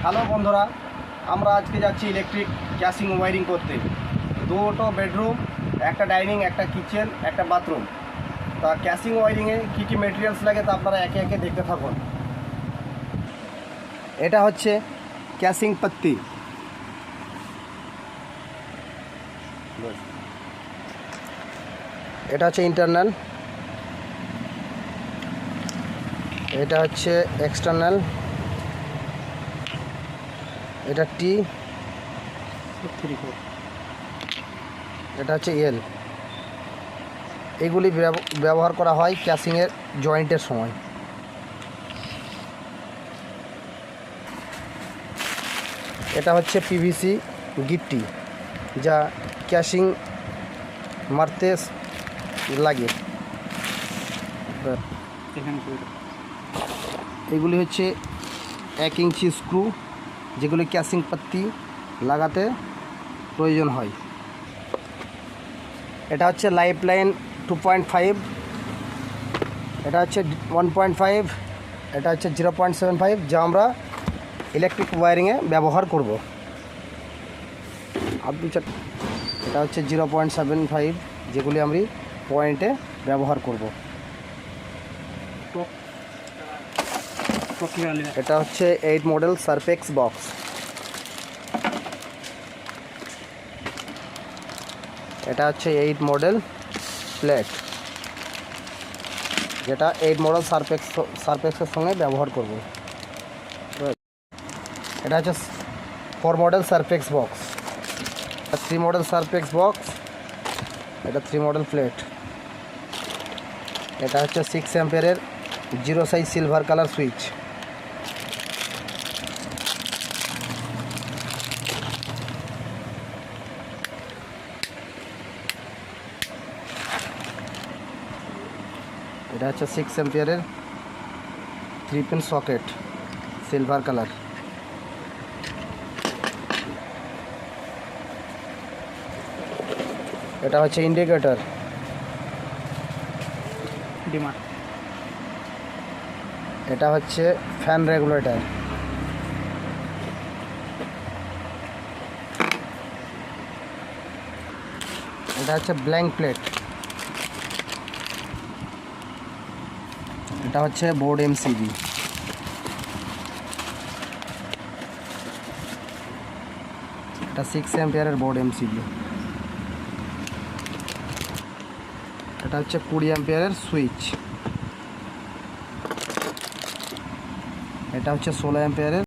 Hello বন্ধুরা, আমরা আজকে যাচ্ছি ইলেকট্রিক ক্যাশিং ওয়ারিং করতে। দুটো বেডরুম, একটা ডাইনিং, একটা কিচেন, একটা বাথরুম। তা ক্যাশিং ওয়ারিংয়ে কী কী মেটেরিয়ালস লাগে তা আপনারা একে একে দেখতে থাকুন। এটা হচ্ছে ক্যাশিং পত্তি, এটা হচ্ছে ইন্টারনাল, এটা হচ্ছে এক্সটার্নাল, এটা টি, এটা হচ্ছে এল। এগুলি ব্যবহার করা হয় ক্যাশিংয়ের জয়েন্টের সময়। এটা হচ্ছে পিভিসি গিট্টি, যা ক্যাশিং মারতে লাগে। এগুলি হচ্ছে 1 ইঞ্চি স্ক্রু, যেগুলি ক্যাশিং পাত্তি লাগাতে প্রয়োজন হয়। এটা হচ্ছে লাইফ লাইন 2.5, এটা হচ্ছে 1.5, এটা হচ্ছে 0.75, যা আমরা ইলেকট্রিক ওয়্যারিংয়ে ব্যবহার করব। এটা হচ্ছে 0.75, যেগুলি আমরা পয়েন্টে ব্যবহার করব। এটা হচ্ছে 8 মডেল সারফেক্স বক্স। এটা হচ্ছে 8 মডেল প্লেট, যেটা 8 মডেল সারফেক্সের সঙ্গে ব্যবহার করব। এটা হচ্ছে 4 মডেল সারফেক্স বক্স, 3 মডেল সারফেক্স বক্স, এটা 3 মডেল প্লেট। এটা হচ্ছে 6 অ্যাম্পিয়ারের 0 সাইজ সিলভার কালার সুইচ। এটা হচ্ছে 6 অ্যাম্পিয়ারের 3-পিন সকেট, সিলভার কালার। এটা হচ্ছে ইন্ডিকেটর। এটা হচ্ছে ফ্যান রেগুলেটর। এটা হচ্ছে ব্ল্যাঙ্ক প্লেট। এটা হচ্ছে বোর্ড এমসিবি। এটা 6 অ্যাম্পিয়ারের বোর্ড এমসিবি। এটা হচ্ছে 20 অ্যাম্পিয়ারের সুইচ। এটা হচ্ছে 16 অ্যাম্পিয়ারের